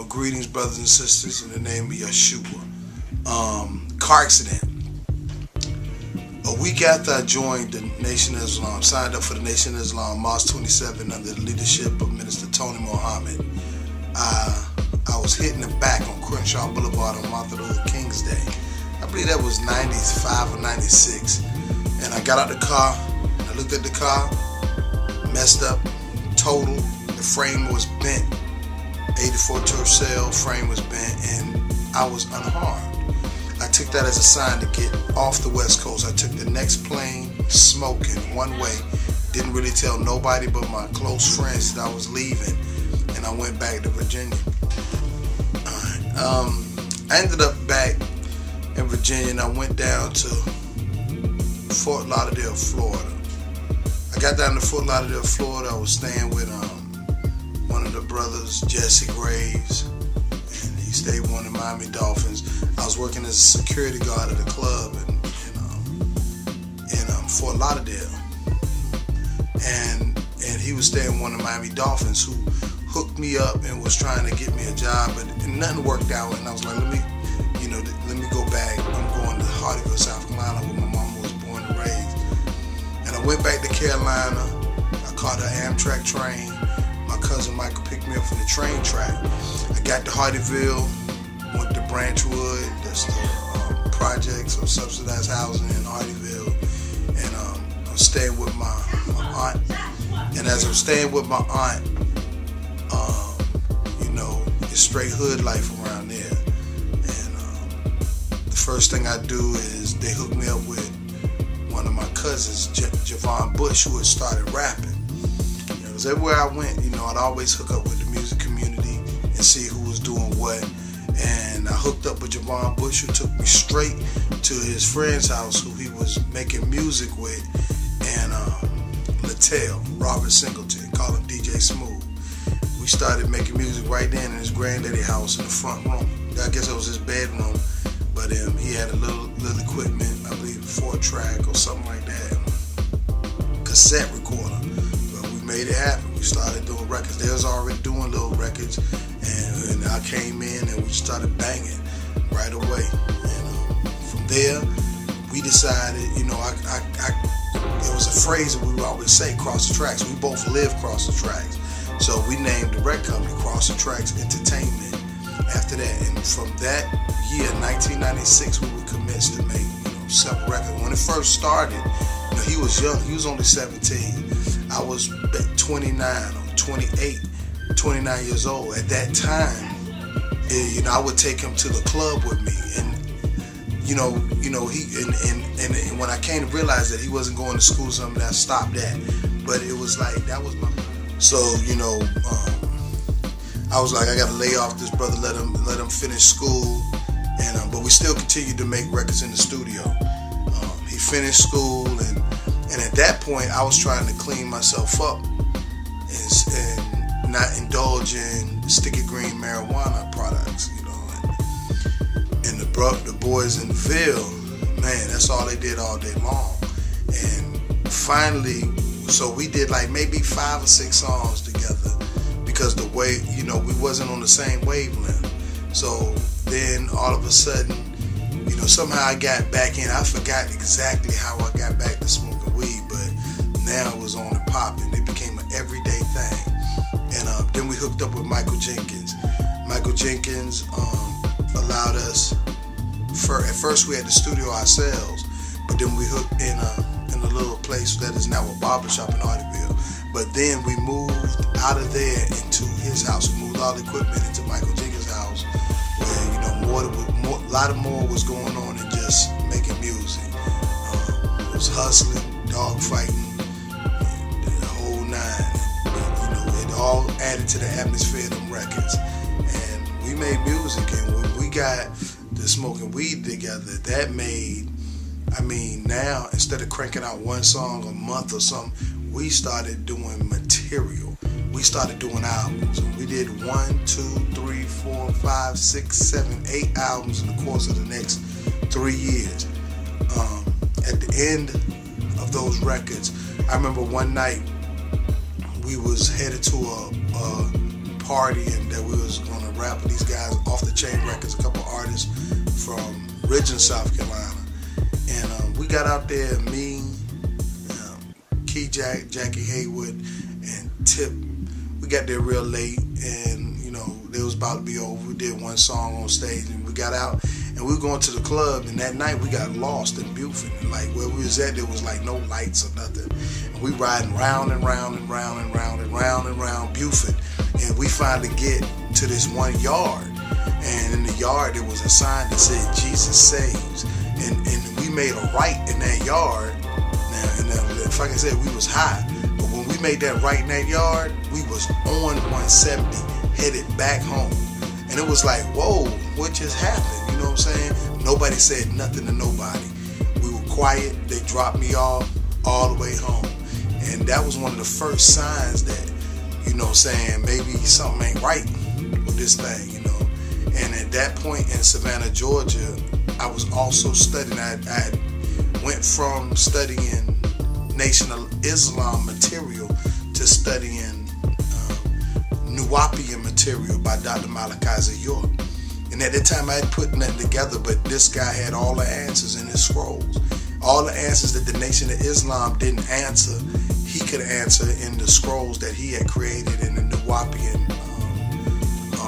Greetings, brothers and sisters, in the name of Yeshua. Car accident. A week after I joined the Nation of Islam, signed up for the Nation of Islam, March 27, under the leadership of Minister Tony Muhammad, I was hitting the back on Crenshaw Boulevard on Martin Luther King's Day. I believe that was 95 or 96. And I got out the car, I looked at the car, messed up, total. The frame was bent. 84 Tercel frame was bent, and I was unharmed. I took that as a sign to get off the West Coast. I took the next plane, smoking, one way. Didn't really tell nobody but my close friends that I was leaving, and I went back to Virginia. I ended up back in Virginia, and I went down to Fort Lauderdale, Florida. I got down to Fort Lauderdale, Florida. I was staying with one of the brothers, Jesse Graves, and he stayed with one of the Miami Dolphins. I was working as a security guard at a club in Fort Lauderdale, and he was staying with one of the Miami Dolphins, who hooked me up and was trying to get me a job, but nothing worked out. And I was like, let me go back. I'm going to Hardyville, South Carolina, where my mama was born and raised. And I went back to Carolina. I caught an Amtrak train. My cousin Michael picked me up from the train track. I got to Hardyville, went to Branchwood, that's the projects of subsidized housing in Hardyville, and I was staying with my aunt. And as I'm staying with my aunt, it's straight hood life around there. And the first thing I do is they hook me up with one of my cousins, Javon Bush, who had started rapping. Because everywhere I went, I'd always hook up with the music community and see who was doing what. And I hooked up with Javon Bush, who took me straight to his friend's house, who he was making music with, and Littell, Robert Singleton, call him DJ Smooth. We started making music right then in his granddaddy house in the front room. I guess it was his bedroom, but he had a little equipment, I believe a 4-track or something like that, cassette recorder. But we made it happen. We started doing records. They was already doing little records, and I came in and we started banging right away. And from there, we decided, it was a phrase that we would always say, cross the tracks. We both live cross the tracks. So we named the record company Cross the Tracks Entertainment after that. And from that year, 1996, we would commence to make several records. When it first started, he was young. He was only 17. I was 29 or 28, 29 years old. At that time, I would take him to the club with me. And and when I came to realize that he wasn't going to school, something that stopped that. But it was like, that was my... So, I was like, I got to lay off this brother, let him finish school, and but we still continued to make records in the studio. He finished school, and at that point, I was trying to clean myself up and not indulge in sticky green marijuana products, And the boys in the Ville, man, that's all they did all day long. And finally, so we did like maybe 5 or 6 songs together, because the way, we wasn't on the same wavelength. So then all of a sudden, somehow I got back in. I forgot exactly how I got back to smoking weed, but now it was on and popping. It became an everyday thing. And then we hooked up with Michael Jenkins. Michael Jenkins allowed us, at first we had the studio ourselves, but then we hooked in a little place that is now a barbershop in Hardyville. But then we moved out of there into his house. We moved all the equipment into Michael Jenkins' house, where a lot more was going on than just making music. It was hustling, dog fighting, the whole nine. It all added to the atmosphere of them records. And we made music, and when we got the smoking weed together, that made, now instead of cranking out one song a month or something, we started doing material. We started doing albums. We did 1, 2, 3, 4, 5, 6, 7, 8 albums in the course of the next 3 years. At the end of those records, I remember one night we was headed to a party, and that we was gonna rapper. These guys, Off the Chain Records, a couple artists from Ridgeland, South Carolina. And we got out there, me, Key Jack, Jackie Haywood, and Tip. We got there real late, and it was about to be over. We did one song on stage, and we got out, and we were going to the club. And that night we got lost in Buford. And like where we was at, there was like no lights or nothing. And we riding round and round and round and round and round and round Buford, and we finally get to this one yard. And in the yard there was a sign that said Jesus Saves. And we made a right in that yard. Now, if I can say, we was high, but when we made that right in that yard, we was on 170, headed back home. And it was like, whoa, what just happened? You know what I'm saying? Nobody said nothing to nobody. We were quiet. They dropped me off all the way home. And that was one of the first signs that, maybe something ain't right with this thing, And at that point in Savannah, Georgia, I was also studying. I went from studying Nation of Islam material to studying Nuwaubian material by Dr. Malachi York. And at that time I had put nothing together, but this guy had all the answers in his scrolls. All the answers that the Nation of Islam didn't answer, he could answer in the scrolls that he had created in the Nuwaubian,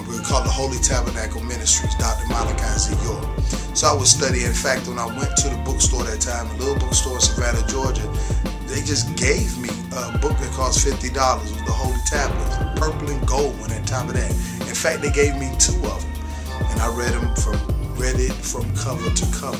we call the Holy Tabernacle Ministries, Dr. Malachi York. So I was studying. In fact, when I went to the bookstore that time, a little bookstore in Savannah, Georgia, they just gave me a book that cost $50 with the Holy Tablets, purple and gold on that top of that. In fact, they gave me 2 of them, and I read it from cover to cover.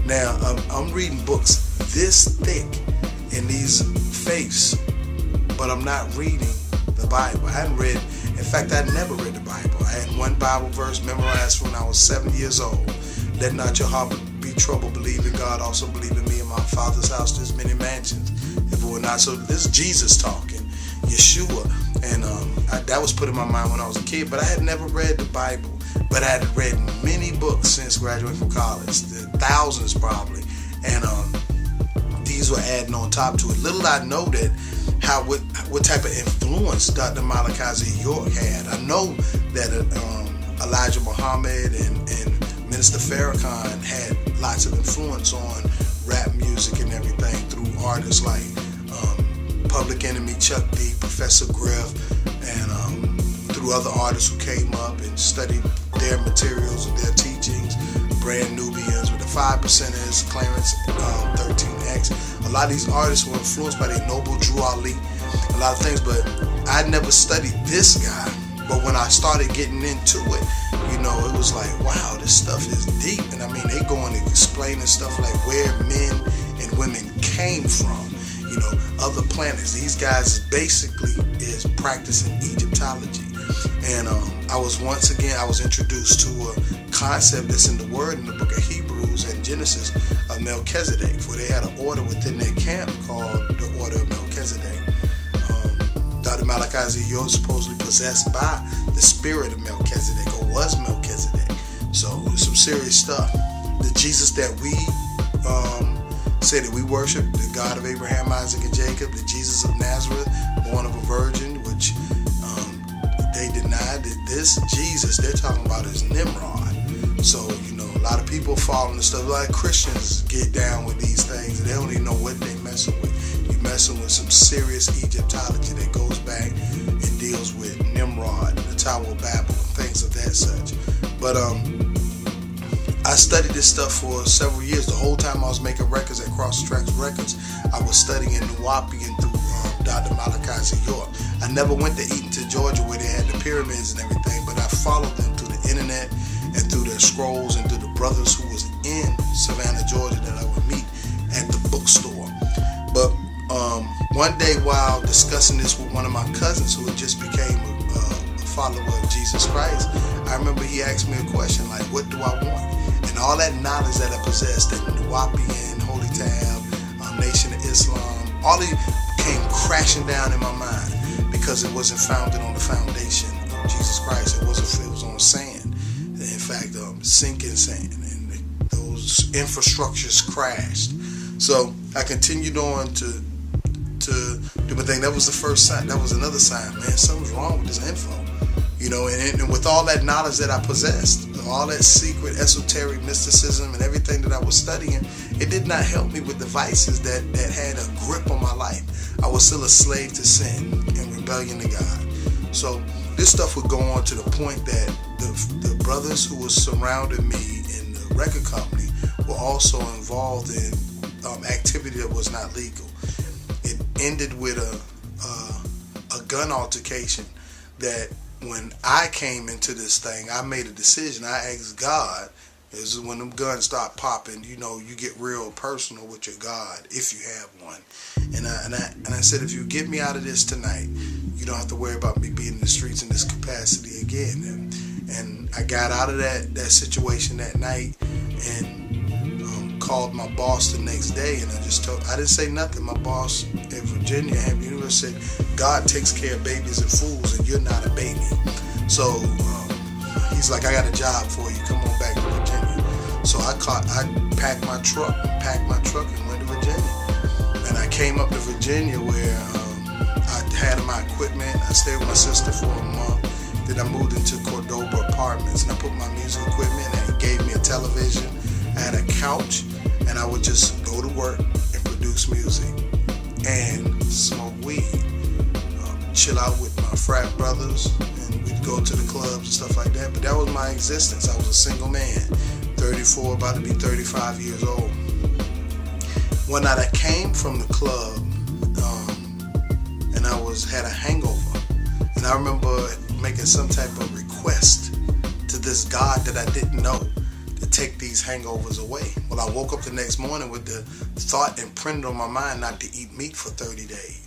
Now, I'm reading books this thick in these faiths, but I'm not reading the Bible. I never read the Bible. I had one Bible verse memorized when I was 7 years old. Let not your heart be troubled. Believe in God. Also believe in me. In my Father's house there's many mansions. If it were not so, this is Jesus talking, Yeshua. And that was put in my mind when I was a kid. But I had never read the Bible. But I had read many books since graduating from college. Thousands probably. And these were adding on top to it. Little I know that what type of influence Dr. Malachi York had. I know that Elijah Muhammad and Minister Farrakhan had lots of influence on rap music and everything through artists like Public Enemy, Chuck D, Professor Griff, and through other artists who came up and studied their materials and their teachings. Brand Nubians with the 5%ers, Clarence 13X. A lot of these artists were influenced by the Noble Drew Ali, a lot of things, but I never studied this guy. But when I started getting into it, it was like, wow, this stuff is deep. And I mean, they going and explaining stuff like where men and women came from, other planets. These guys basically is practicing Egyptology. And I was introduced to a concept that's in the Word in the book of Hebrews and Genesis of Melchizedek, where they had an order within their camp called the Order of Melchizedek. Dr. Malachi York supposedly possessed by the spirit of Melchizedek, or was Melchizedek. So it's some serious stuff. The Jesus that we say that we worship, the God of Abraham, Isaac, and Jacob, the Jesus of Nazareth, born of a virgin, which they denied that this Jesus they're talking about is Nimrod. So, a lot of people fall into stuff. A lot of Christians get down with these things and they don't even know what they messing with. You're messing with some serious Egyptology that goes back and deals with Nimrod, the Tower of Babel, and things of that such. But I studied this stuff for several years. The whole time I was making records at Cross Tracks Records, I was studying Nuwaubian through Dr. Malachi York. I never went to Eatonton, Georgia, where they had the pyramids and everything, but I followed them through the internet and through their scrolls and through the brothers who was in Savannah, Georgia, that I would meet at the bookstore. But one day while discussing this with one of my cousins who had just became a follower of Jesus Christ, I remember he asked me a question like, what do I want? And all that knowledge that I possessed in Nuwaubian, Holy Tab, Nation of Islam, all it came crashing down in my mind because it wasn't founded on the foundation of Jesus Christ. It was on sand. In fact, sinking sand, and those infrastructures crashed. So I continued on to do my thing. That was the first sign. That was another sign, man. Something's wrong with this info. and with all that knowledge that I possessed, all that secret esoteric mysticism and everything that I was studying, it did not help me with the vices that had a grip on my life. I was still a slave to sin and rebellion to God. So this stuff would go on to the point that the brothers who were surrounding me in the record company were also involved in activity that was not legal. It ended with a gun altercation that when I came into this thing, I made a decision. I asked God, is when them guns start popping, you get real personal with your God, if you have one. And I said, if you get me out of this tonight, you don't have to worry about me being in the streets in this capacity again. And I got out of that situation that night and called my boss the next day, and I didn't say nothing. My boss in Virginia, Hampton University, said, God takes care of babies and fools, and you're not a baby. So he's like, I got a job for you. Come on back to Virginia. So I packed my truck and went to Virginia. And I came up to Virginia where I had my equipment. I stayed with my sister for a month. Then I moved into Cordoba Apartments, and I put my music equipment, and it gave me a television. I had a couch, and I would just go to work and produce music and smoke weed, chill out with my frat brothers, and we'd go to the clubs and stuff like that. But that was my existence. I was a single man, 34, about to be 35 years old. One night I came from the club, and I had a hangover, and I remember making some type of request to this God that I didn't know to take these hangovers away. Well, I woke up the next morning with the thought imprinted on my mind not to eat meat for 30 days.